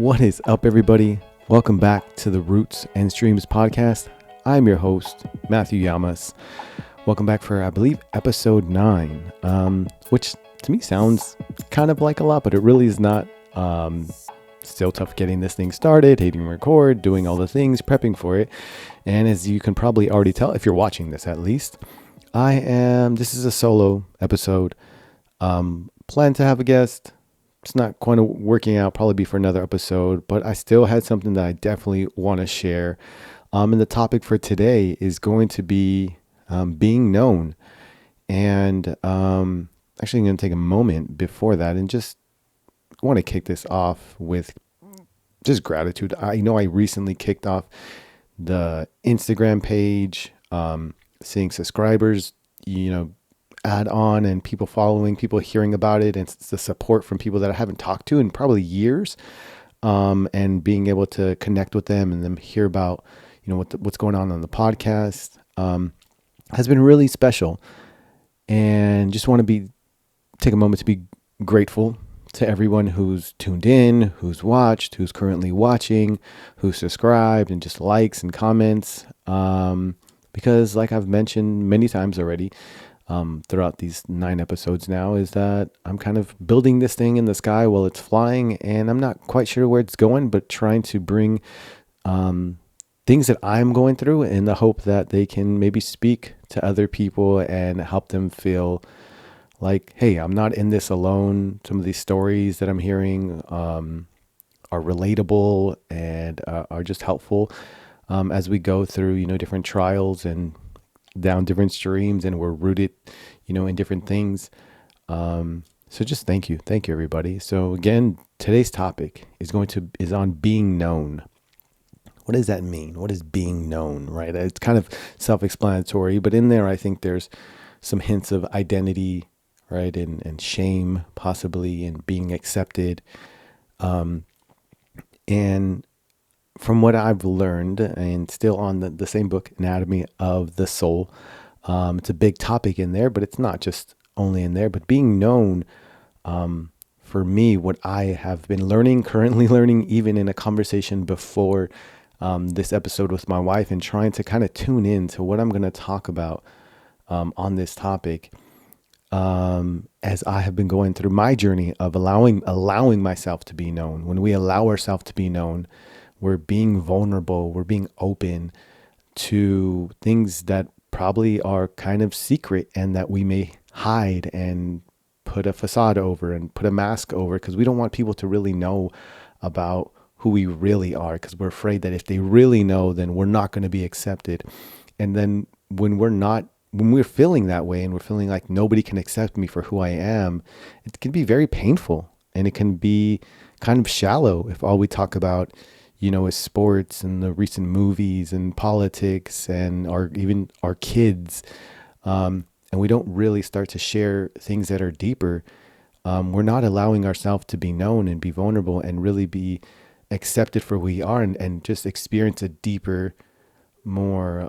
What is up, everybody? Welcome back to the Roots and Streams podcast. I'm your host, Matthew Yamas. Welcome back for, I believe, episode 9, which to me sounds kind of like a lot, but it really is not. Still tough getting this thing started, hitting record, doing all the things, prepping for it. And as you can probably already tell, if you're watching this at least, this is a solo episode. Plan to have a guest. It's not quite working out, probably be for another episode, but I still had something that I definitely want to share. And the topic for today is going to be being known. And actually, I'm going to take a moment before that and just want to kick this off with just gratitude. I know I recently kicked off the Instagram page, seeing subscribers, add on and people following, people hearing about it, and it's the support from people that I haven't talked to in probably years, and being able to connect with them and then hear about what's going on the podcast has been really special. And just want to take a moment to be grateful to everyone who's tuned in, who's watched, who's currently watching, who's subscribed, and just likes and comments, because like I've mentioned many times already, throughout these 9 episodes now, is that I'm kind of building this thing in the sky while it's flying, and I'm not quite sure where it's going, but trying to bring things that I'm going through in the hope that they can maybe speak to other people and help them feel like, hey, I'm not in this alone. Some of these stories that I'm hearing are relatable and are just helpful as we go through, different trials and down different streams, and we're rooted, in different things. So just thank you everybody. So again, today's topic is on being known. What does that mean? What is being known, right? It's kind of self-explanatory, but in there, I think there's some hints of identity, right? And shame, possibly, and being accepted. And from what I've learned, and still on the same book, Anatomy of the Soul, it's a big topic in there, but it's not just only in there. But being known, for me, what I have been currently learning, even in a conversation before this episode with my wife, and trying to kind of tune in to what I'm going to talk about on this topic, as I have been going through my journey of allowing myself to be known. When we allow ourselves to be known, we're being vulnerable, we're being open to things that probably are kind of secret and that we may hide and put a facade over and put a mask over, because we don't want people to really know about who we really are, because we're afraid that if they really know, then we're not going to be accepted. And then when we're feeling that way and we're feeling like nobody can accept me for who I am, it can be very painful, and it can be kind of shallow if all we talk about is sports and the recent movies and politics and even our kids. And we don't really start to share things that are deeper. We're not allowing ourselves to be known and be vulnerable and really be accepted for who we are, and just experience a deeper, more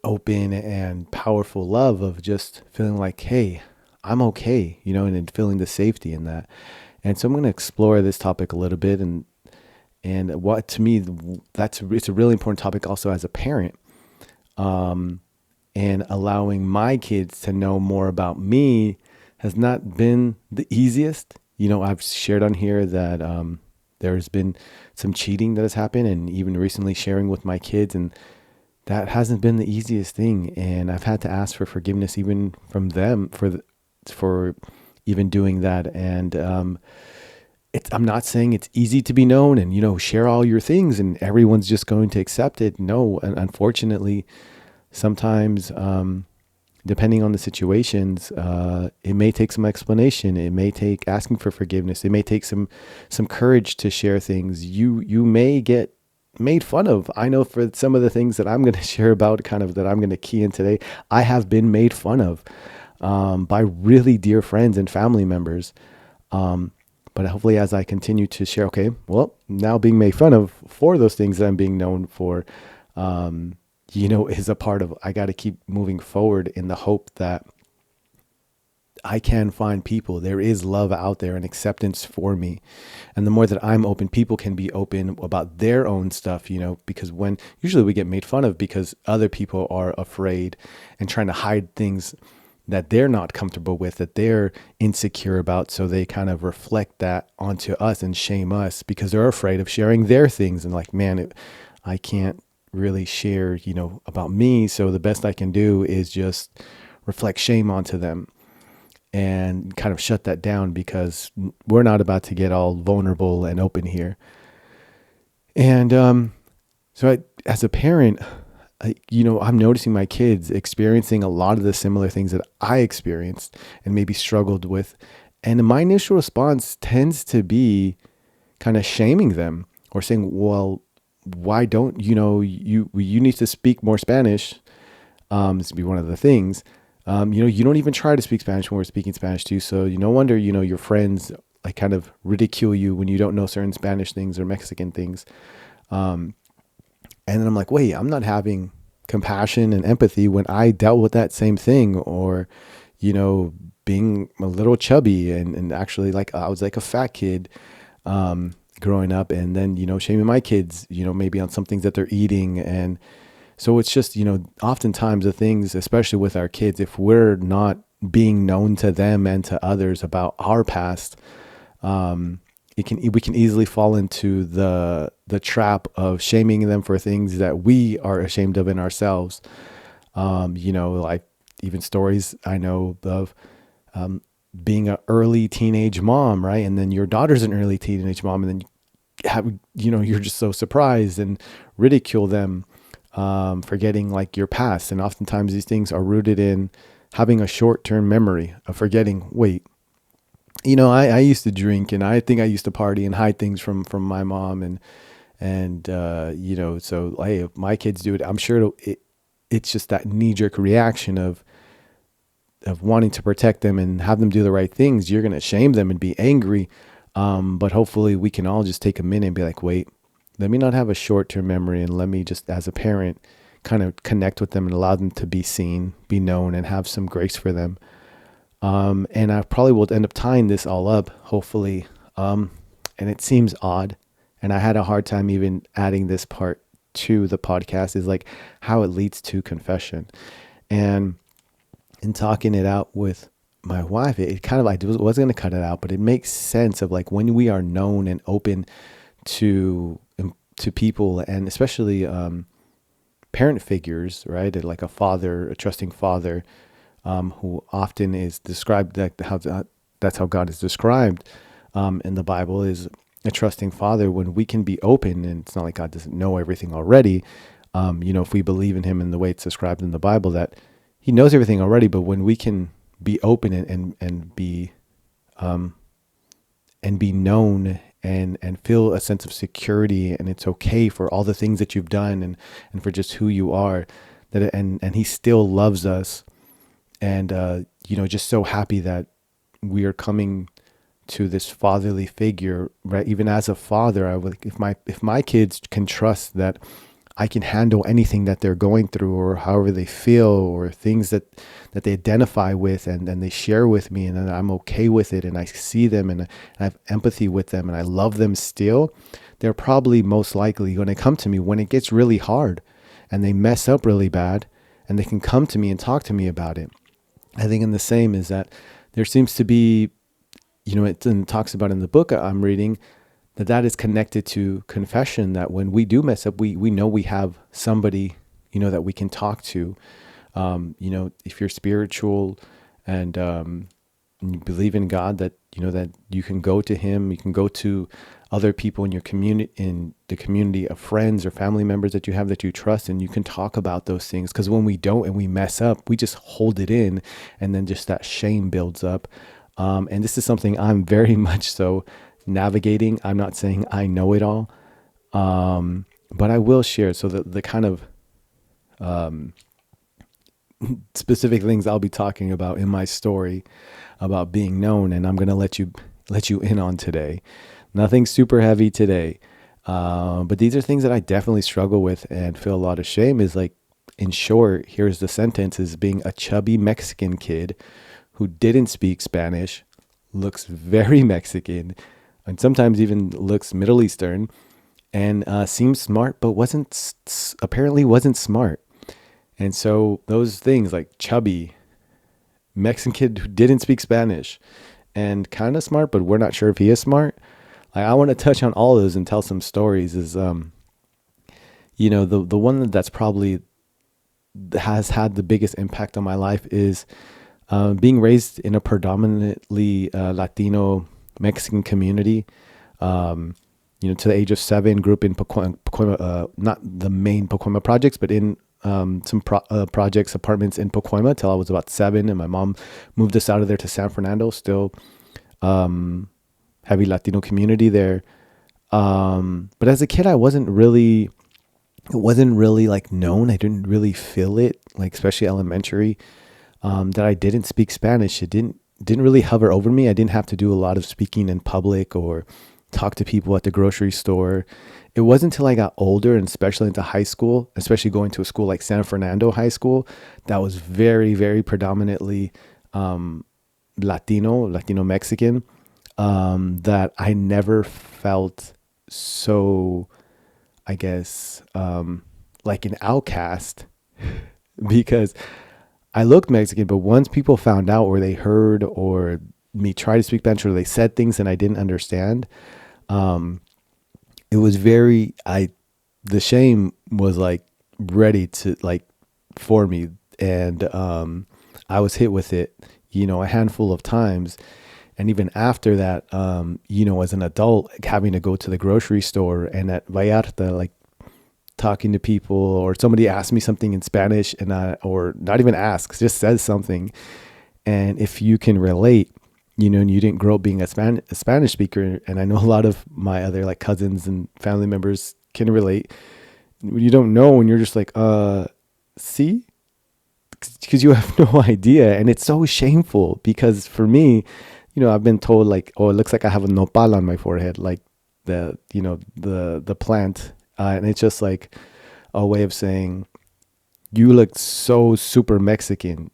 open and powerful love of just feeling like, hey, I'm okay, and feeling the safety in that. And so I'm going to explore this topic a little bit, and what, to me, it's a really important topic also as a parent, and allowing my kids to know more about me has not been the easiest. I've shared on here that there's been some cheating that has happened, and even recently sharing with my kids, and that hasn't been the easiest thing. And I've had to ask for forgiveness even from them for even doing that. And I'm not saying it's easy to be known and, share all your things and everyone's just going to accept it. No, and unfortunately, sometimes, depending on the situations, it may take some explanation. It may take asking for forgiveness. It may take some courage to share things. You may get made fun of. I know for some of the things that I'm going to share about, kind of that I'm going to key in today, I have been made fun of by really dear friends and family members. But hopefully, as I continue to share, okay, well, now being made fun of for those things that I'm being known for, is a part of, I got to keep moving forward in the hope that I can find people. There is love out there and acceptance for me. And the more that I'm open, people can be open about their own stuff, because when usually we get made fun of because other people are afraid and trying to hide things that they're not comfortable with, that they're insecure about. So they kind of reflect that onto us and shame us because they're afraid of sharing their things. And like, man, I can't really share, about me. So the best I can do is just reflect shame onto them and kind of shut that down because we're not about to get all vulnerable and open here. And as a parent, I'm noticing my kids experiencing a lot of the similar things that I experienced and maybe struggled with. And my initial response tends to be kind of shaming them or saying, well, why don't, you need to speak more Spanish. This would be one of the things. You don't even try to speak Spanish when we're speaking Spanish too. So no wonder, your friends like kind of ridicule you when you don't know certain Spanish things or Mexican things. And then I'm like, wait, I'm not having compassion and empathy when I dealt with that same thing, or, being a little chubby and actually like I was like a fat kid, growing up, and then, shaming my kids, maybe on some things that they're eating. And so it's just, oftentimes the things, especially with our kids, if we're not being known to them and to others about our past, we can easily fall into the trap of shaming them for things that we are ashamed of in ourselves. Like even stories I know of, being an early teenage mom, right? And then your daughter's an early teenage mom, and then you're just so surprised and ridicule them, forgetting like your past. And oftentimes these things are rooted in having a short-term memory of forgetting, wait, I used to drink, and I think I used to party and hide things from my mom. And so hey, if my kids do it, I'm sure it's just that knee-jerk reaction of wanting to protect them and have them do the right things. You're going to shame them and be angry. But hopefully we can all just take a minute and be like, wait, let me not have a short-term memory, and let me just, as a parent, kind of connect with them and allow them to be seen, be known, and have some grace for them. And I probably will end up tying this all up, hopefully. And it seems odd, and I had a hard time even adding this part to the podcast, is like how it leads to confession. And in talking it out with my wife, it kind of, I was going to cut it out, but it makes sense of like when we are known and open to people, and especially parent figures, right? Like a father, a trusting father, who often is described that's how God is described in the Bible, is a trusting father. When we can be open, and it's not like God doesn't know everything already. If we believe in him in the way it's described in the Bible, that he knows everything already, but when we can be open and be known and feel a sense of security, and it's okay for all the things that you've done and for just who you are, and he still loves us, and just so happy that we are coming to this fatherly figure, right? Even as a father, I would, if my kids can trust that I can handle anything that they're going through, or however they feel, or things that they identify with, and they share with me, and then I'm okay with it, and I see them, and I have empathy with them, and I love them still, they're probably most likely going to come to me when it gets really hard and they mess up really bad, and they can come to me and talk to me about it. I think in the same is that there seems to be, it talks about in the book I'm reading, that is connected to confession, that when we do mess up, we know we have somebody, that we can talk to. If you're spiritual and you believe in God, that, that you can go to him, you can go to other people in your community, in the community of friends or family members that you have that you trust, and you can talk about those things. Because when we don't and we mess up, we just hold it in, and then just that shame builds up. And this is something I'm very much so navigating. I'm not saying I know it all, but I will share. So the kind of specific things I'll be talking about in my story about being known, and I'm going to let you in on today. Nothing super heavy today, but these are things that I definitely struggle with and feel a lot of shame. Is like, in short, here's the sentence: is being a chubby Mexican kid who didn't speak Spanish looks very Mexican and sometimes even looks Middle Eastern and seems smart, but apparently wasn't smart. And so those things like Chubby, Mexican kid who didn't speak Spanish and kind of smart, but we're not sure if he is smart. Like, I want to touch on all of those and tell some stories is, the one that's probably has had the biggest impact on my life is being raised in a predominantly Latino Mexican community. To the age of 7, grew up in Pacoima, not the main Pacoima projects, but in some projects, apartments in Pacoima till I was about 7. And my mom moved us out of there to San Fernando, still heavy Latino community there. But as a kid, it wasn't really like known. I didn't really feel it, like especially elementary, that I didn't speak Spanish. It didn't really hover over me. I didn't have to do a lot of speaking in public or talk to people at the grocery store. It wasn't until I got older, and especially into high school, especially going to a school like San Fernando High School, that was very, very predominantly Latino Mexican, that I never felt so, I guess, like an outcast because I looked Mexican, but once people found out or they heard or me try to speak Spanish or they said things and I didn't understand, it was the shame was like ready to like for me. And I was hit with it, a handful of times. And even after that, as an adult, having to go to the grocery store and at Vallarta, like talking to people, or somebody asked me something in Spanish or not even asks, just says something. And if you can relate, and you didn't grow up being a Spanish speaker, and I know a lot of my other like cousins and family members can relate. You don't know, and you're just like, see, because you have no idea, and it's so shameful. Because for me, I've been told like, oh, it looks like I have a nopal on my forehead, like the plant, and it's just like a way of saying you look so super Mexican,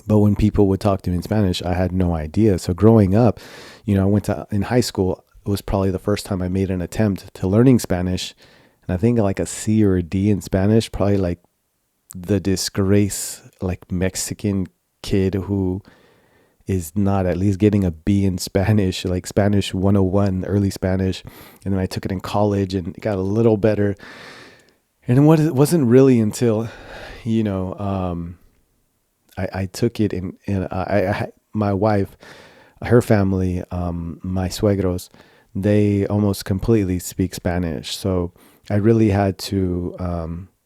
But when people would talk to me in Spanish, I had no idea. So growing up, I went in high school. It was probably the first time I made an attempt to learning Spanish. And I think like a C or a D in Spanish, probably like the disgrace, like Mexican kid who is not at least getting a B in Spanish, like Spanish 101, early Spanish. And then I took it in college and it got a little better. And it wasn't really until, I took it my wife, her family, my suegros, they almost completely speak Spanish. So I really had to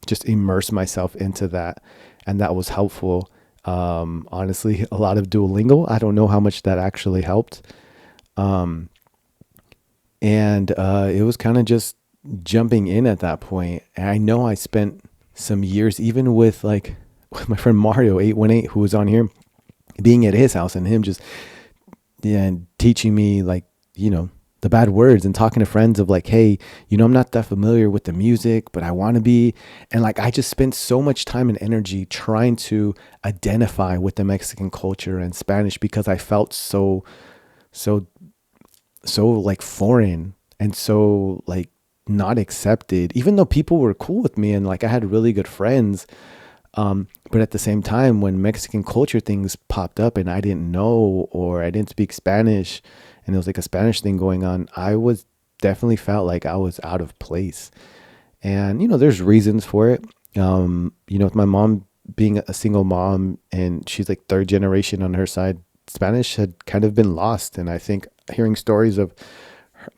just immerse myself into that. And that was helpful. Honestly, a lot of Duolingo. I don't know how much that actually helped. And it was kind of just jumping in at that point. And I know I spent some years, even with my friend Mario 818, who was on here, being at his house and him just teaching me the bad words and talking to friends of like, hey, I'm not that familiar with the music, but I want to be. And I just spent so much time and energy trying to identify with the Mexican culture and Spanish because I felt so like foreign and so like not accepted, even though people were cool with me and like I had really good friends. But at the same time, when Mexican culture things popped up and I didn't know, or I didn't speak Spanish and there was like a Spanish thing going on, I was definitely felt like I was out of place. And, there's reasons for it. With my mom being a single mom and she's like third generation on her side, Spanish had kind of been lost. And I think hearing stories of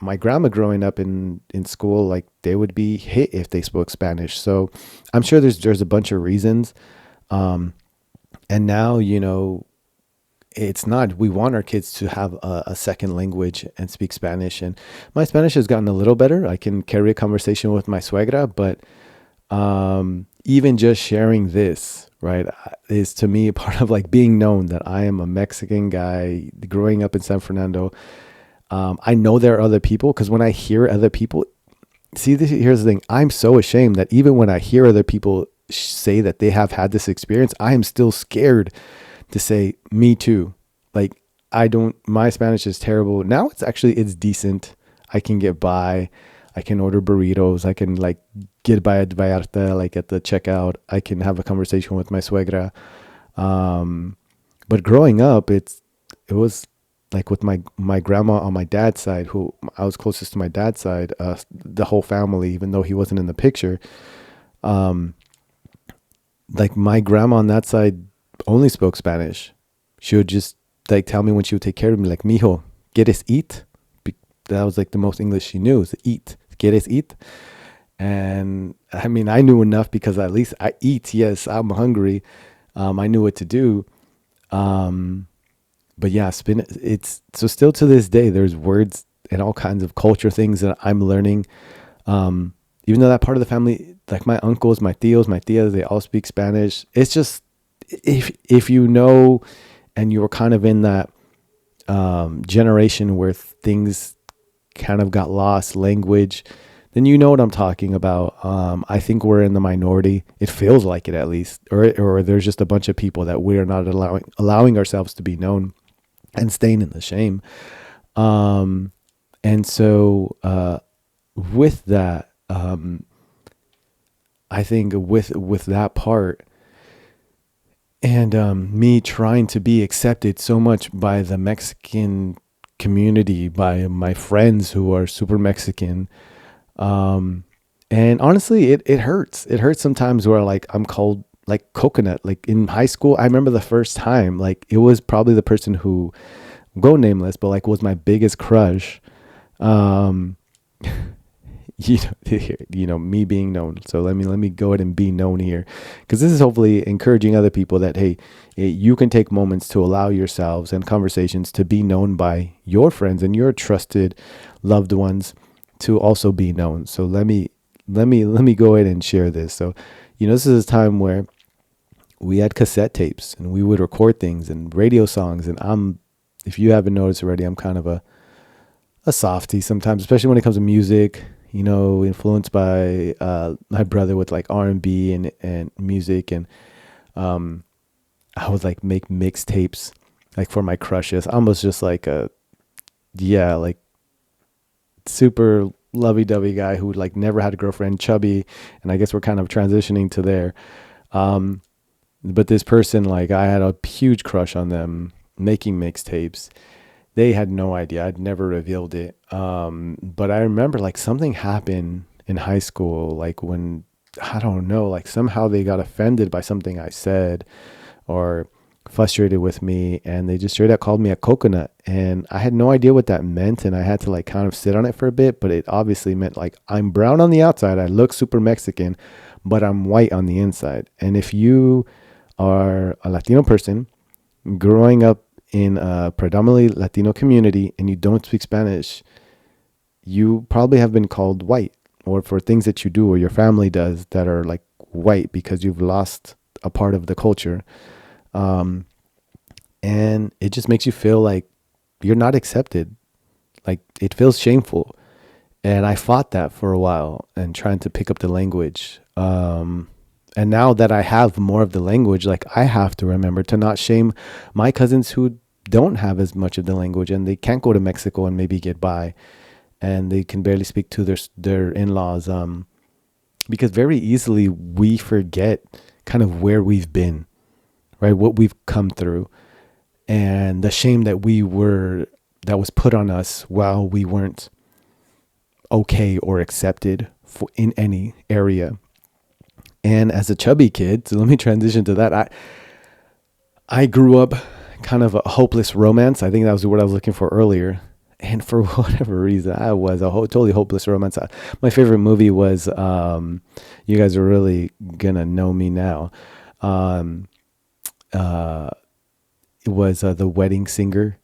my grandma growing up in school, like they would be hit if they spoke Spanish. So I'm sure there's a bunch of reasons. And now, it's not, we want our kids to have a second language and speak Spanish. And my Spanish has gotten a little better. I can carry a conversation with my suegra, but even just sharing this, right, is to me part of like being known that I am a Mexican guy growing up in San Fernando. I know there are other people, because when I hear other people, here's the thing. I'm so ashamed that even when I hear other people say that they have had this experience, I am still scared to say me too. Like, I don't, my Spanish is terrible. Now it's decent. I can get by. I can order burritos. I can like get by at Vallarta, like at the checkout. I can have a conversation with my suegra. Um, but growing up, it was like with my grandma on my dad's side, who I was closest to my dad's side, the whole family, even though he wasn't in the picture. Um, like my grandma on that side only spoke Spanish. She would just like tell me when she would take care of me, like, mijo, ¿quieres eat? That was like the most English she knew, is eat. ¿Quieres eat? And I mean, I knew enough because at least I eat. Yes, I'm hungry. I knew what to do. Um, but yeah, it's so still to this day, there's words and all kinds of culture things that I'm learning. Even though that part of the family, like my uncles, my tios, my tias, they all speak Spanish. It's just, if you know, and you're kind of in that generation where things kind of got lost, language, then you know what I'm talking about. I think we're in the minority. It feels like it, at least, or there's just a bunch of people that we are not allowing ourselves to be known and staying in the shame. And so with that, I think with that part, and me trying to be accepted so much by the Mexican community, by my friends who are super Mexican. And honestly, it hurts. It hurts sometimes where like I'm called like coconut. Like in high school, I remember the first time, like it was probably the person who, go nameless, but like was my biggest crush. Um, you know, me being known. So let me go ahead and be known here, because this is hopefully encouraging other people that, hey, you can take moments to allow yourselves and conversations to be known by your friends and your trusted loved ones to also be known. So let me go ahead and share this. So, this is a time where we had cassette tapes and we would record things and radio songs. And if you haven't noticed already, I'm kind of a softie sometimes, especially when it comes to music, influenced by my brother with like R&B and music. And I would like make mixtapes like for my crushes. I was just like like super lovey-dovey guy who like never had a girlfriend, Chubby. And I guess we're kind of transitioning to there. But this person, like I had a huge crush on them, making mixtapes. They had no idea. I'd never revealed it. But I remember like something happened in high school, like when, I don't know, like somehow they got offended by something I said or frustrated with me, and they just straight up called me a coconut. And I had no idea what that meant, and I had to like kind of sit on it for a bit. But it obviously meant like I'm brown on the outside, I look super Mexican, but I'm white on the inside. And if you are a Latino person growing up in a predominantly Latino community and you don't speak Spanish, you probably have been called white, or for things that you do or your family does that are like white, because you've lost a part of the culture. And it just makes you feel like you're not accepted. Like it feels shameful. And I fought that for a while and trying to pick up the language. And now that I have more of the language, like I have to remember to not shame my cousins who don't have as much of the language and they can't go to Mexico and maybe get by, and they can barely speak to their in-laws. Because very easily we forget kind of where we've been, right? What we've come through, and the shame that was put on us while we weren't okay or accepted in any area. And as a chubby kid, so let me transition to that. I grew up kind of a hopeless romance. I think that was what I was looking for earlier. And for whatever reason, I was a totally hopeless romance. My favorite movie was, you guys are really gonna know me now. It was The Wedding Singer.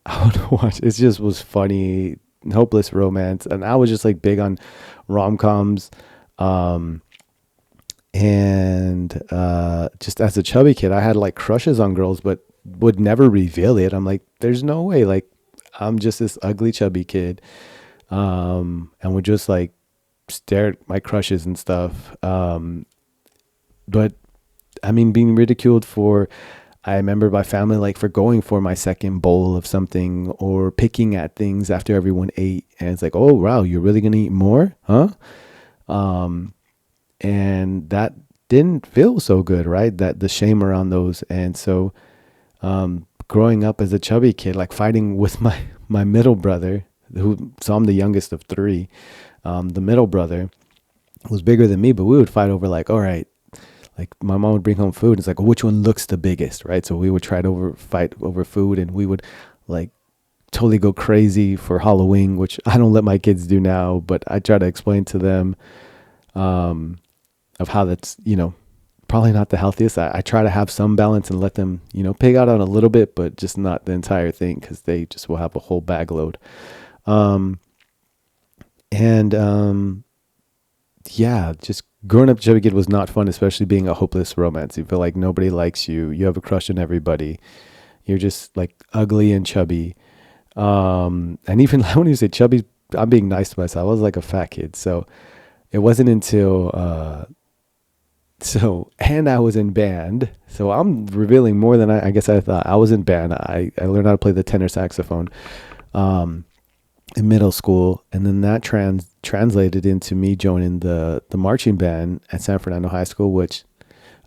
I would watch. It just was funny, hopeless romance, and I was just like big on rom-coms. And just as a chubby kid, I had like crushes on girls, but would never reveal it. I'm like, there's no way. Like, I'm just this ugly chubby kid, and would just like stare at my crushes and stuff. But I mean, being ridiculed for I remember my family like forgoing for my second bowl of something or picking at things after everyone ate. And it's like, oh, wow, you're really going to eat more? Huh? Um, and that didn't feel so good, right? That the shame around those. And so growing up as a chubby kid, like fighting with my middle brother, so I'm the youngest of three. The middle brother was bigger than me, but we would fight over like, all right, like my mom would bring home food. It's like, which one looks the biggest, right? So we would try to fight over food, and we would like totally go crazy for Halloween, which I don't let my kids do now, but I try to explain to them of how that's, probably not the healthiest. I try to have some balance and let them, pig out on a little bit, but just not the entire thing, because they just will have a whole bag load. And yeah, just growing up chubby kid was not fun, especially being a hopeless romance. You feel like nobody likes you. You have a crush on everybody. You're just like ugly and chubby. And even when you say chubby, I'm being nice to myself. I was like a fat kid. So it wasn't until, and I was in band. So I'm revealing more than I guess I thought. I was in band. I learned how to play the tenor saxophone. In middle school, and then that translated into me joining the marching band at San Fernando High School, which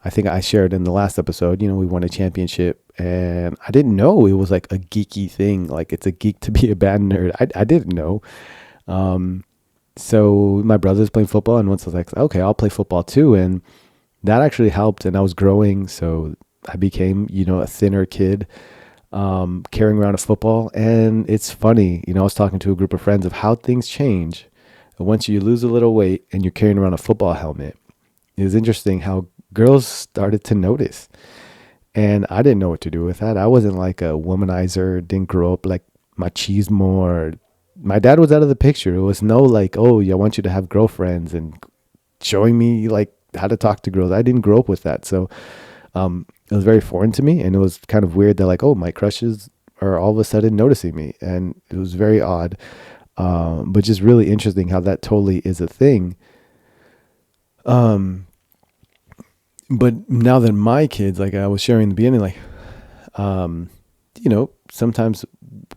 I think I shared in the last episode. We won a championship, and I didn't know it was like a geeky thing. Like it's a geek to be a band nerd. I didn't know. So my brother's playing football, and once I was like, okay, I'll play football too, and that actually helped. And I was growing, so I became a thinner kid. Carrying around a football. And it's funny, I was talking to a group of friends of how things change once you lose a little weight and you're carrying around a football helmet. It was interesting how girls started to notice, and I didn't know what to do with that. I wasn't like a womanizer, didn't grow up like machismo, or my dad was out of the picture. It was no like, oh yeah, I want you to have girlfriends and showing me like how to talk to girls. I didn't grow up with that. So it was very foreign to me, and it was kind of weird that like, oh, my crushes are all of a sudden noticing me, and it was very odd, but just really interesting how that totally is a thing. But now that my kids, like I was sharing in the beginning, like, sometimes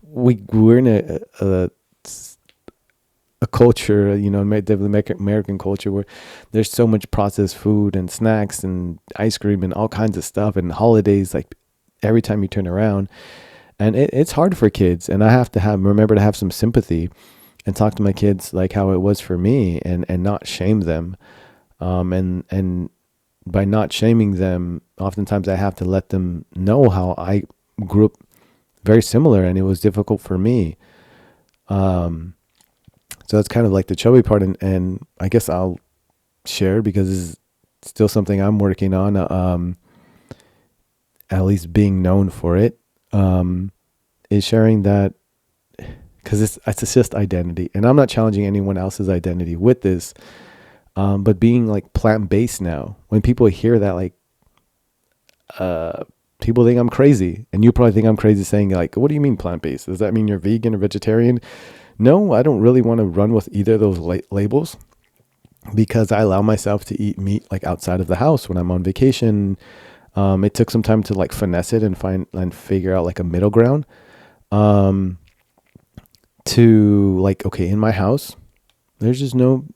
we're in a culture, definitely American culture, where there's so much processed food and snacks and ice cream and all kinds of stuff, and holidays, like every time you turn around, and it's hard for kids. And I have to remember to have some sympathy and talk to my kids like how it was for me, and not shame them. And by not shaming them, oftentimes I have to let them know how I grew up very similar, and it was difficult for me. So that's kind of like the chubby part, and I guess I'll share because it's still something I'm working on, at least being known for it, is sharing that, because it's just identity, and I'm not challenging anyone else's identity with this, but being like plant-based now, when people hear that, like, people think I'm crazy, and you probably think I'm crazy saying like, what do you mean plant-based? Does that mean you're vegan or vegetarian? No, I don't really want to run with either of those labels, because I allow myself to eat meat like outside of the house when I'm on vacation. It took some time to like finesse it and figure out like a middle ground. To like, okay, in my house, there's no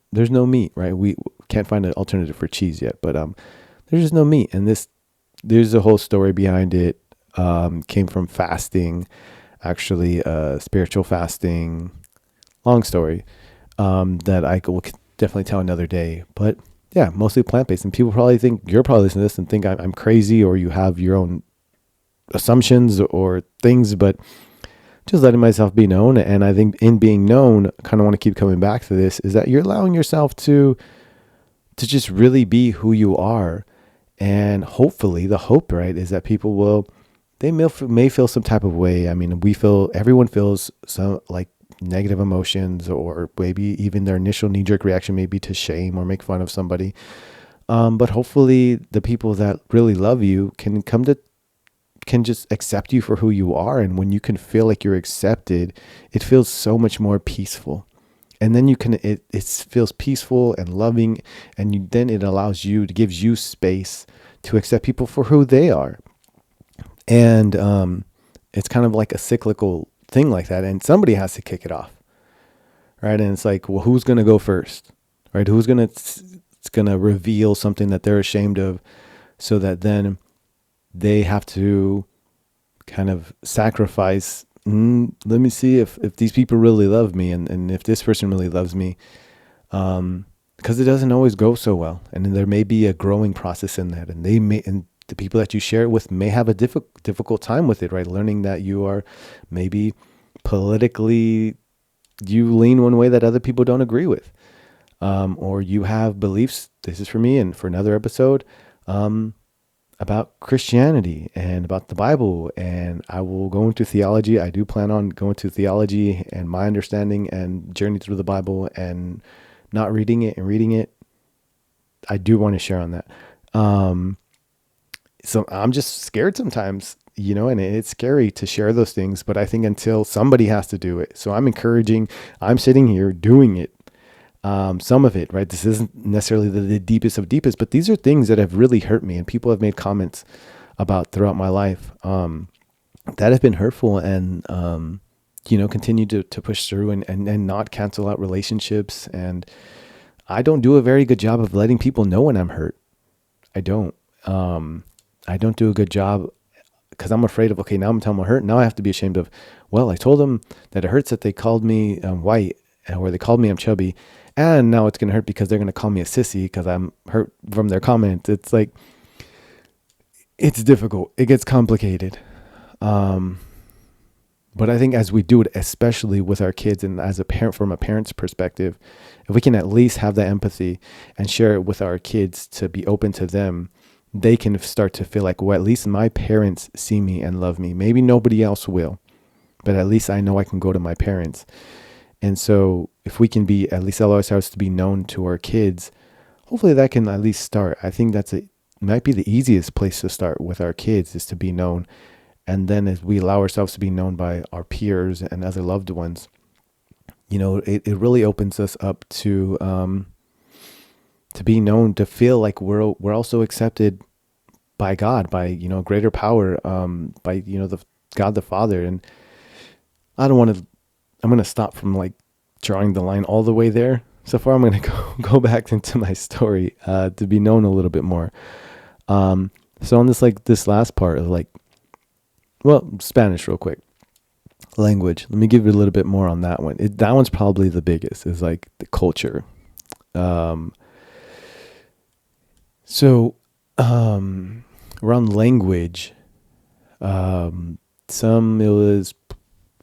meat, right? We can't find an alternative for cheese yet, but there's just no meat. And there's a whole story behind it. Came from fasting, actually, spiritual fasting. Long story, that I will definitely tell another day. But yeah, mostly plant-based. And people probably think, you're probably listening to this and think I'm crazy, or you have your own assumptions or things, but just letting myself be known. And I think in being known, I kind of want to keep coming back to this, is that you're allowing yourself to just really be who you are. And hopefully the hope, right, is that people they may feel some type of way. I mean, everyone feels some like negative emotions, or maybe even their initial knee-jerk reaction may be to shame or make fun of somebody. But hopefully the people that really love you can just accept you for who you are. And when you can feel like you're accepted, it feels so much more peaceful. And then it feels peaceful and loving, and then it gives you space to accept people for who they are. And it's kind of like a cyclical thing like that. And somebody has to kick it off. Right. And it's like, well, who's going to go first? Right. Who's going to, it's going to reveal something that they're ashamed of, so that then they have to kind of sacrifice. Let me see if these people really love me, and if this person really loves me. Because it doesn't always go so well. And there may be a growing process in that. And and the people that you share it with may have a difficult time with it, right? Learning that you are maybe politically, you lean one way that other people don't agree with. Or you have beliefs. This is for me and for another episode, about Christianity and about the Bible. And I will go into theology. I do plan on going to theology and my understanding and journey through the Bible, and not reading it and reading it. I do want to share on that. So I'm just scared sometimes, and it's scary to share those things, but I think until somebody has to do it. So I'm sitting here doing it. Some of it, right? This isn't necessarily the deepest of deepest, but these are things that have really hurt me, and people have made comments about throughout my life, that have been hurtful, and, continue to push through and not cancel out relationships. And I don't do a very good job of letting people know when I'm hurt. I don't do a good job, because I'm afraid of, okay, now I'm telling them I'm hurt. Now I have to be ashamed of, well, I told them that it hurts that they called me white, or they called me I'm chubby. And now it's going to hurt because they're going to call me a sissy because I'm hurt from their comment. It's like, it's difficult. It gets complicated. But I think as we do it, especially with our kids, and as a parent, from a parent's perspective, if we can at least have that empathy and share it with our kids to be open to them, they can start to feel like, well, at least my parents see me and love me. Maybe nobody else will, but at least I know I can go to my parents. And so if we can at least allow ourselves to be known to our kids, hopefully that can at least start. I think might be the easiest place to start with our kids, is to be known. And then as we allow ourselves to be known by our peers and other loved ones, it really opens us up to be known, to feel like we're also accepted by God, by, greater power, by, the God, the Father. And I'm going to stop from like drawing the line all the way there. So far, I'm going to go back into my story, to be known a little bit more. So on this last part of Spanish real quick, language, let me give you a little bit more on that one. That one's probably the biggest, is like the culture. So around language, it was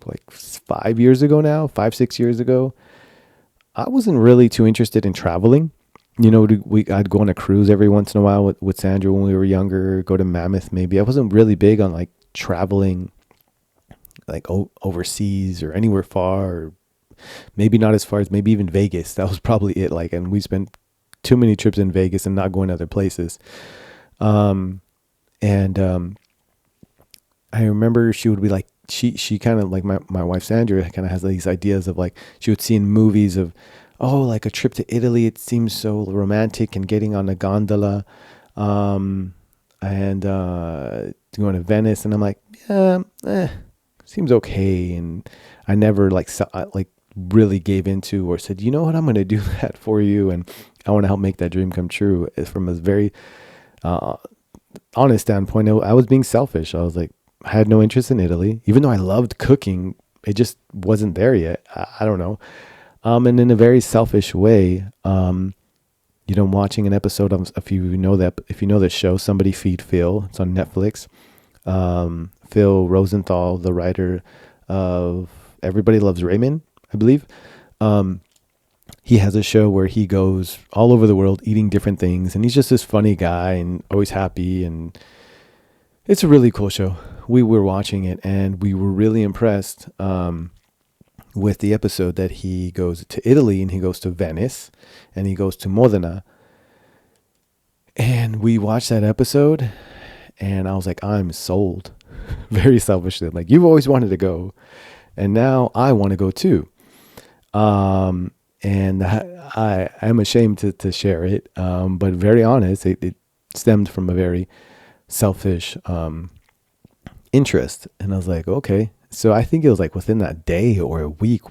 like 5 years ago now, 6 years ago, I wasn't really too interested in traveling. I'd go on a cruise every once in a while with Sandra when we were younger, go to Mammoth maybe. I wasn't really big on like traveling like overseas or anywhere far, or maybe not as far as maybe even Vegas. That was probably it. And we spent too many trips in Vegas and not going to other places. I remember she would be like, she kind of like my wife Sandra kind of has these ideas of like, she would see in movies of, like a trip to Italy. It seems so romantic, and getting on a gondola, and going to Venice. And I'm like, yeah, seems okay. And I never really gave into or said, you know what, I'm going to do that for you. And I want to help make that dream come true. From a very honest standpoint, I was being selfish. I was like, I had no interest in Italy, even though I loved cooking. It just wasn't there yet. I don't know. And in a very selfish way, watching an episode of, if you know the show, Somebody Feed Phil, it's on Netflix. Phil Rosenthal, the writer of Everybody Loves Raymond, I believe. He has a show where he goes all over the world eating different things, and he's just this funny guy and always happy, and it's a really cool show. We were watching it and we were really impressed with the episode that he goes to Italy, and he goes to Venice, and he goes to Modena. And we watched that episode and I was like, I'm sold. Very selfishly. Like, you've always wanted to go, and now I want to go too. And I'm ashamed to share it, but very honest, it stemmed from a very selfish interest. And I was like, okay. So I think it was like within that day or a week,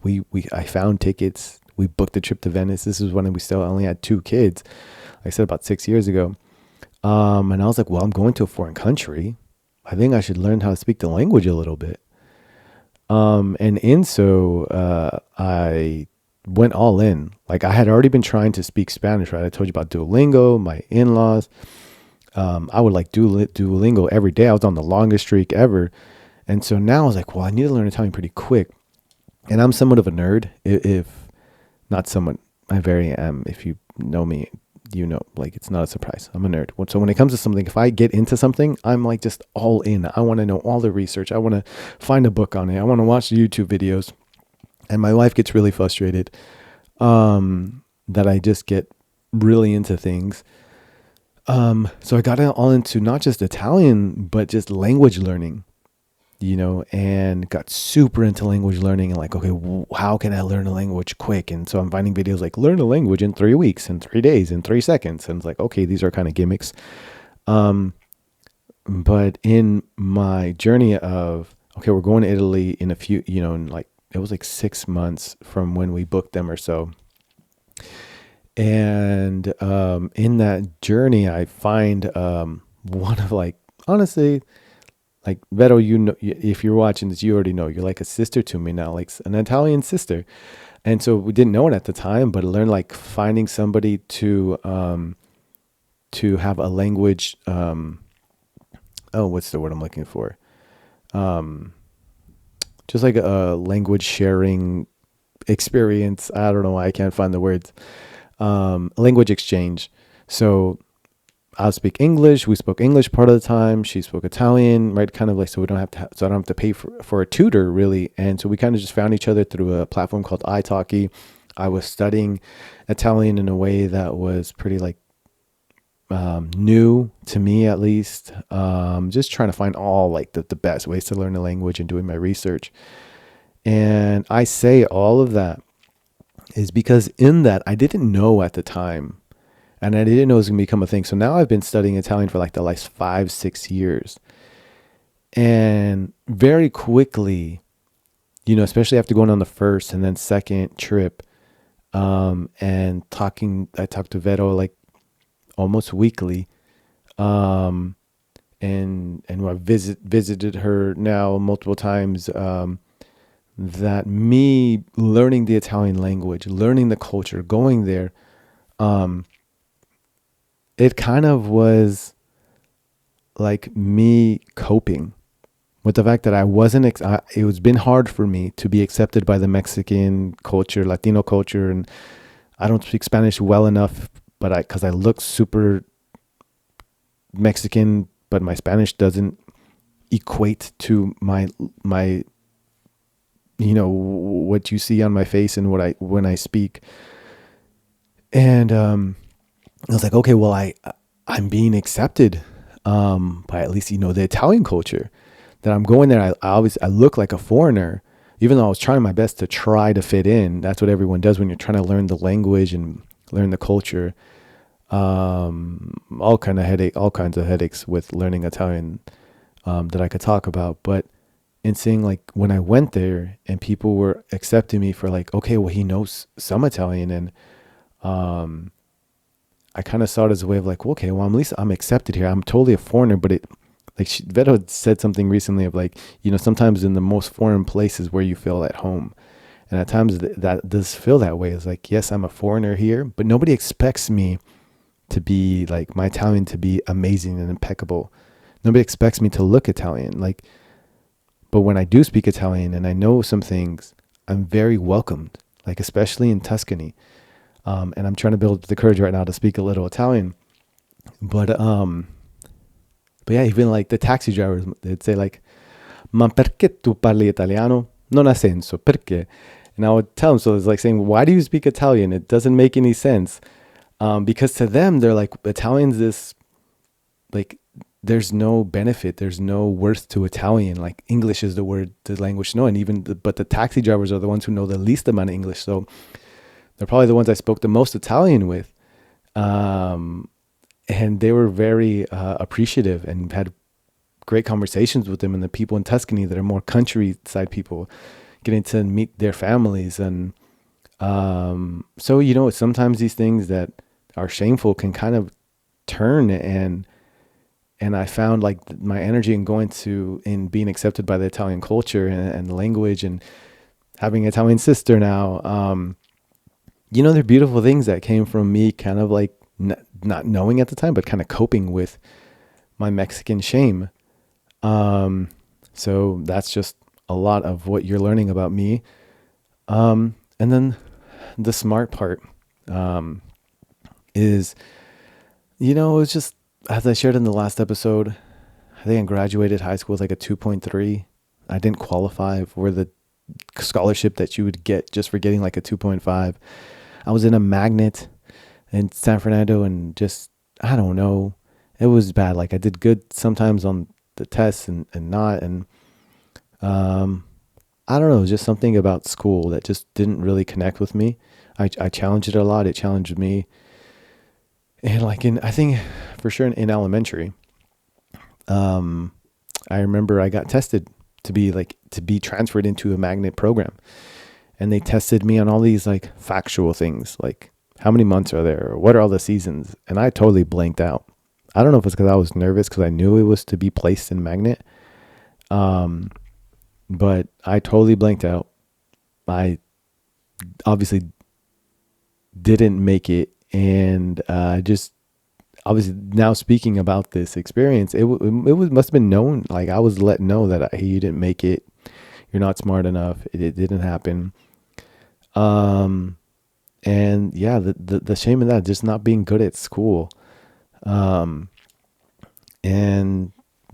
I found tickets. We booked a trip to Venice. This was when we still only had 2 kids. Like I said, about 6 years ago. And I was like, well, I'm going to a foreign country. I think I should learn how to speak the language a little bit. I went all in. Like I had already been trying to speak Spanish, right? I told you about Duolingo, my in-laws. I would like do Duolingo every day. I was on the longest streak ever. And so now I was like, well, I need to learn Italian pretty quick. And I'm somewhat of a nerd. If not somewhat, I very am. If you know me, you know, like it's not a surprise. I'm a nerd. So when it comes to something, if I get into something, I'm like just all in. I want to know all the research. I want to find a book on it. I want to watch the YouTube videos. And my wife gets really frustrated that I just get really into things. So I got all into not just Italian, but just language learning, you know, and got super into language learning and like, okay, how can I learn a language quick? And so I'm finding videos like learn a language in 3 weeks, in 3 days, in 3 seconds. And it's like, okay, these are kind of gimmicks. But in my journey of, okay, we're going to Italy in a few, you know, and like, it was like 6 months from when we booked them or so. And in that journey, I find one of like, honestly, like Vero, you know, if you're watching this, you already know you're like a sister to me now, like an Italian sister. And so we didn't know it at the time, but I learned like finding somebody to have a language. What's the word I'm looking for? Just like a language sharing experience. I don't know why I can't find the words. Language exchange. So I'll speak English. We spoke English part of the time. She spoke Italian, right? Kind of like, so we don't have to, so I don't have to pay for a tutor really. And so we kind of just found each other through a platform called italki. I was studying Italian in a way that was pretty like, new to me at least. Just trying to find all like the best ways to learn a language and doing my research. And I say all of that is because in that I didn't know at the time, and I didn't know it was going to become a thing. So now I've been studying Italian for like the last 5-6 years. And very quickly, you know, especially after going on the first and then second trip, and I talk to Vero like almost weekly. And I visited her now multiple times. That me learning the Italian language, learning the culture, going there, it kind of was like me coping with the fact that I wasn't, it was been hard for me to be accepted by the Mexican culture, Latino culture. And I don't speak Spanish well enough, but cause I look super Mexican, but my Spanish doesn't equate to my, you know, what you see on my face and when I speak. And, I was like, okay, well, I'm being accepted, by at least, you know, the Italian culture, that I'm going there. I look like a foreigner, even though I was trying my best to try to fit in. That's what everyone does when you're trying to learn the language and learn the culture. All kinds of headaches with learning Italian, that I could talk about. But in seeing like when I went there and people were accepting me for like, okay, well, he knows some Italian. And, I kind of saw it as a way of like, well, okay, well, at least I'm accepted here. I'm totally a foreigner, but Vero said something recently of like, you know, sometimes in the most foreign places where you feel at home. And at times that does feel that way. It's like, yes, I'm a foreigner here, but nobody expects me to be like my Italian to be amazing and impeccable. Nobody expects me to look Italian. Like, but when I do speak Italian and I know some things, I'm very welcomed, like, especially in Tuscany. And I'm trying to build the courage right now to speak a little Italian, but yeah, even like the taxi drivers, they'd say like, "Ma perché tu parli italiano? Non ha senso, perché?" And I would tell them, so it's like saying, "Why do you speak Italian? It doesn't make any sense." Because to them, they're like, Italian's this, like, there's no benefit, there's no worth to Italian. Like English is the language to know, and but the taxi drivers are the ones who know the least amount of English. So they're probably the ones I spoke the most Italian with. And they were very appreciative and had great conversations with them, and the people in Tuscany that are more countryside people, getting to meet their families. And so, sometimes these things that are shameful can kind of turn, and I found like my energy in being accepted by the Italian culture and the language, and having an Italian sister now. They're beautiful things that came from me kind of like not knowing at the time, but kind of coping with my Mexican shame. So that's just a lot of what you're learning about me. And then the smart part, is, it's just, as I shared in the last episode, I think I graduated high school with like a 2.3. I didn't qualify for the scholarship that you would get just for getting like a 2.5. I was in a magnet in San Fernando, and just, I don't know, it was bad. Like I did good sometimes on the tests and not. And, I don't know, just something about school that just didn't really connect with me. I challenged it a lot. It challenged me. And like I think for sure in elementary, I remember I got tested to be transferred into a magnet program, and they tested me on all these like factual things, like how many months are there, or what are all the seasons? And I totally blanked out. I don't know if it's because I was nervous because I knew it was to be placed in magnet. But I totally blanked out. I obviously didn't make it. And just obviously now speaking about this experience, it must have been known. Like I was let know that, hey, you didn't make it. You're not smart enough. It didn't happen. And yeah, the shame of that, just not being good at school. And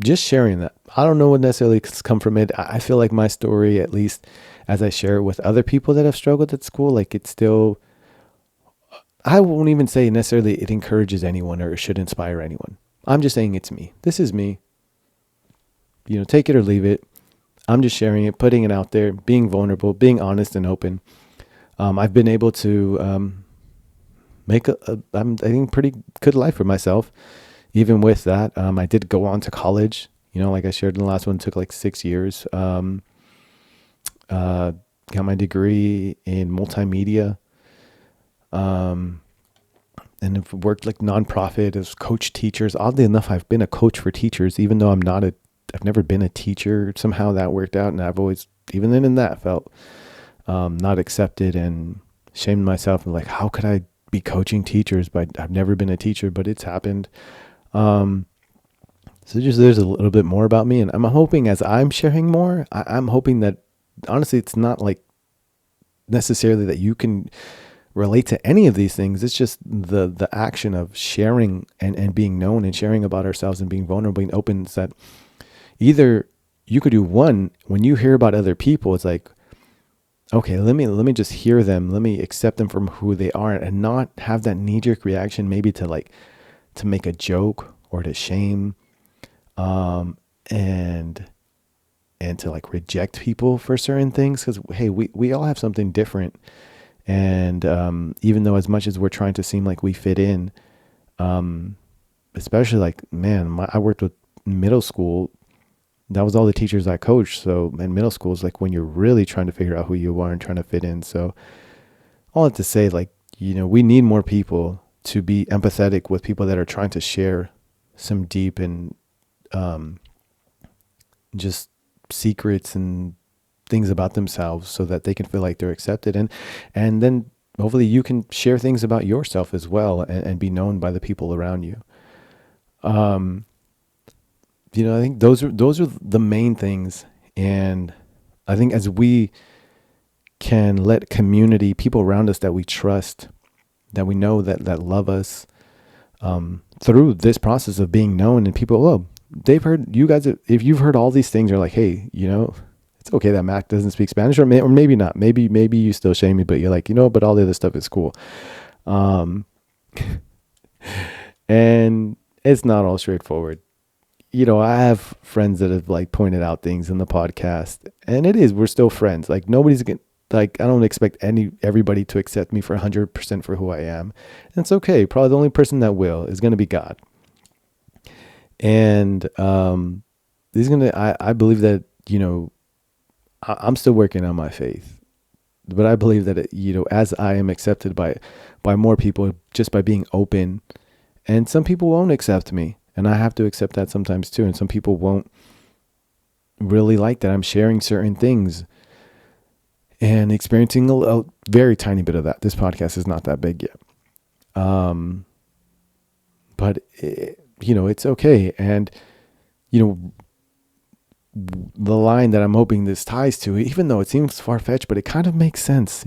just sharing that. I don't know what necessarily has come from it. I feel like my story, at least as I share it with other people that have struggled at school, like it's still, I won't even say necessarily it encourages anyone or it should inspire anyone. I'm just saying it's me. This is me. Take it or leave it. I'm just sharing it, putting it out there, being vulnerable, being honest and open. I've been able to make I think, pretty good life for myself. Even with that, I did go on to college. Like I shared in the last one, it took like 6 years. Got my degree in multimedia. And I've worked like nonprofit as coach teachers. Oddly enough, I've been a coach for teachers, even though I've never been a teacher. Somehow that worked out. And I've always, even then in that, felt not accepted and shamed myself. And like, how could I be coaching teachers? But I've never been a teacher, but it's happened. So just, there's a little bit more about me, and I'm hoping as I'm sharing more, I'm hoping that honestly, it's not like necessarily that you can relate to any of these things. It's just the action of sharing and being known and sharing about ourselves and being vulnerable and open, is that either you could do one, when you hear about other people, it's like, okay, let me just hear them. Let me accept them from who they are and not have that knee-jerk reaction, maybe to make a joke or to shame, and to like reject people for certain things. Cause hey, we all have something different. And, even though as much as we're trying to seem like we fit in, especially like, man, I worked with middle school. That was all the teachers I coached. So in middle school is like when you're really trying to figure out who you are and trying to fit in. So all that to say, like, we need more people to be empathetic with people that are trying to share some deep and, just secrets and things about themselves so that they can feel like they're accepted. And then hopefully you can share things about yourself as well and be known by the people around you. I think those are the main things. And I think as we can let community, people around us that we trust, that we know that love us, through this process of being known, and people, they've heard you guys. If you've heard all these things, you're like, hey, it's okay that Mac doesn't speak Spanish, or maybe not. Maybe you still shame me, but you're like, but all the other stuff is cool. And it's not all straightforward. I have friends that have like pointed out things in the podcast, and we're still friends. Like nobody's gonna, like, I don't expect everybody to accept me for 100% for who I am. And it's okay. Probably the only person that will is going to be God. And, I believe that, I'm still working on my faith, but I believe that, as I am accepted by more people just by being open, and some people won't accept me, and I have to accept that sometimes too. And some people won't really like that I'm sharing certain things and experiencing a very tiny bit of that. This podcast is not that big yet. But it's okay. And, the line that I'm hoping this ties to, even though it seems far fetched, but it kind of makes sense,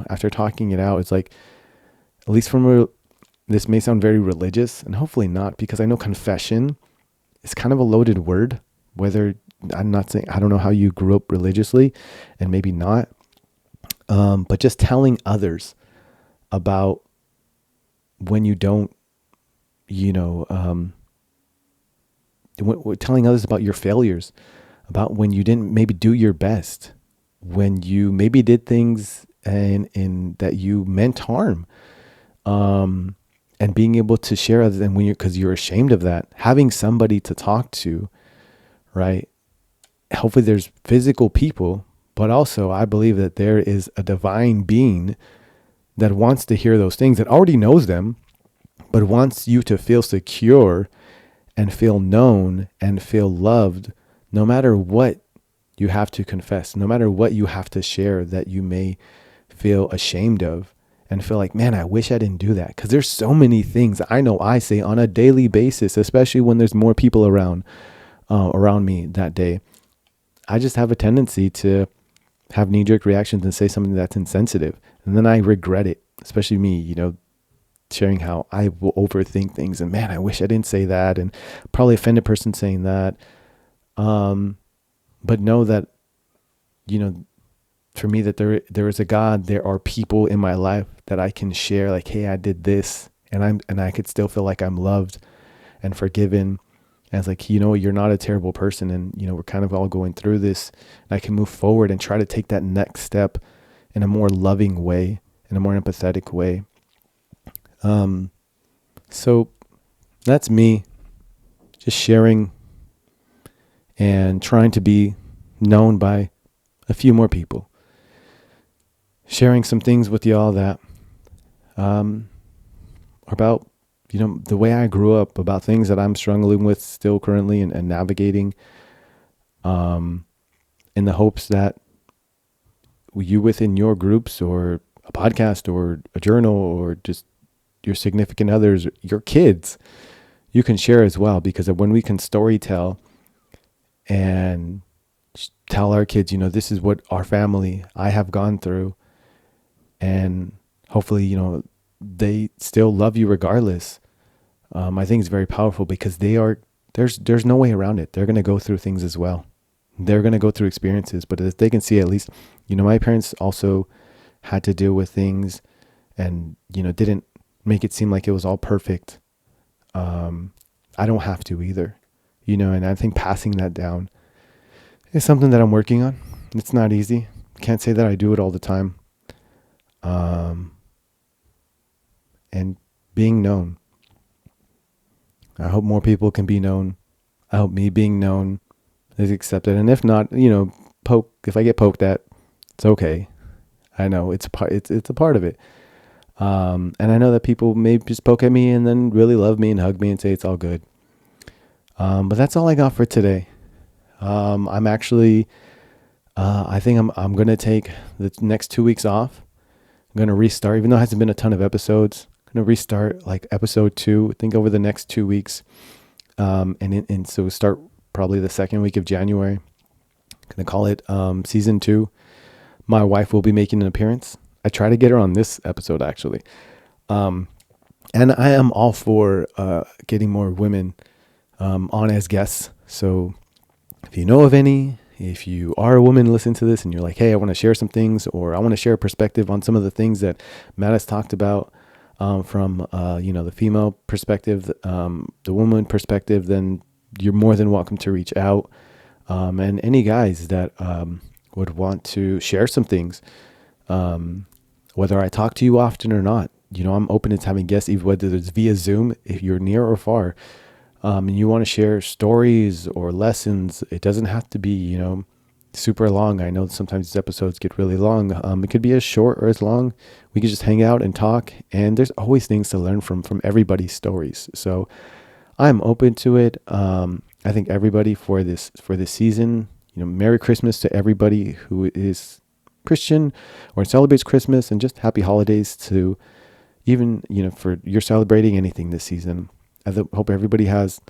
after talking it out. It's like, at least this may sound very religious, and hopefully not, because I know confession is kind of a loaded word, whether I'm not saying, I don't know how you grew up religiously, and maybe not. But just telling others about when you don't, telling others about your failures, about when you didn't maybe do your best, when you maybe did things and that you meant harm, and being able to share other than because you're ashamed of that, having somebody to talk to, right? Hopefully there's physical people, but also I believe that there is a divine being that wants to hear those things, that already knows them, but wants you to feel secure and feel known and feel loved, no matter what you have to confess, no matter what you have to share that you may feel ashamed of, and feel like, man, I wish I didn't do that. Because there's so many things I know I say on a daily basis, especially when there's more people around me that day. I just have a tendency to have knee-jerk reactions and say something that's insensitive. And then I regret it, especially me, sharing how I will overthink things. And man, I wish I didn't say that, and probably offend a person saying that. But know that, for me, that there is a God, there are people in my life that I can share, like, hey, I did this, and I could still feel like I'm loved and forgiven. And it's like, you're not a terrible person, and, we're kind of all going through this, and I can move forward and try to take that next step in a more loving way, in a more empathetic way. So that's me, just sharing and trying to be known by a few more people, sharing some things with y'all that, about, the way I grew up, about things that I'm struggling with still currently and navigating, in the hopes that you within your groups or a podcast or a journal or just your significant others, your kids, you can share as well. Because when we can story tell and tell our kids, this is what I have gone through, and hopefully, they still love you regardless. I think it's very powerful, because there's no way around it. They're going to go through things as well. They're going to go through experiences, but if they can see, at least, my parents also had to deal with things and, didn't make it seem like it was all perfect. I don't have to either, and I think passing that down is something that I'm working on. It's not easy. Can't say that I do it all the time. And being known. I hope more people can be known. I hope me being known is accepted. And if not, if I get poked at, it's okay. I know it's a part of it. And I know that people may just poke at me and then really love me and hug me and say it's all good. But that's all I got for today. I'm actually, I think I'm going to take the next 2 weeks off. I'm going to restart, even though it hasn't been a ton of episodes. I'm going to restart like episode 2, I think, over the next 2 weeks. And so start probably the second week of January. I'm going to call it season 2. My wife will be making an appearance. I try to get her on this episode, actually. And I am all for getting more women on as guests. So if you know of any, if you are a woman, listen to this and you're like, hey, I want to share some things, or I want to share a perspective on some of the things that Matt has talked about from the female perspective, the woman perspective, then you're more than welcome to reach out. And any guys that would want to share some things, whether I talk to you often or not, I'm open to having guests, even whether it's via Zoom, if you're near or far. and you want to share stories or lessons, it doesn't have to be, super long. I know sometimes these episodes get really long. It could be as short or as long. We could just hang out and talk, and there's always things to learn from everybody's stories. So I'm open to it. I think everybody for this season, Merry Christmas to everybody who is Christian or celebrates Christmas, and just happy holidays to even, for you're celebrating anything this season. Hope everybody has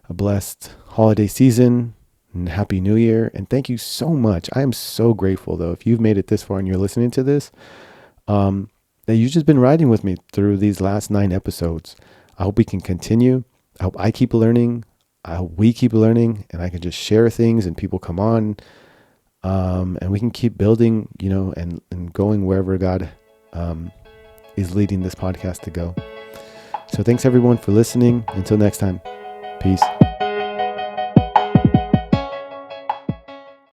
a blessed holiday season and happy new year. And thank you so much. I am so grateful though, if you've made it this far and you're listening to this, that you've just been riding with me through these last 9 episodes. I hope we can continue. I hope I keep learning. I hope we keep learning, and I can just share things and people come on, and we can keep building, and going wherever God is leading this podcast to go. So thanks everyone for listening. Until next time, peace.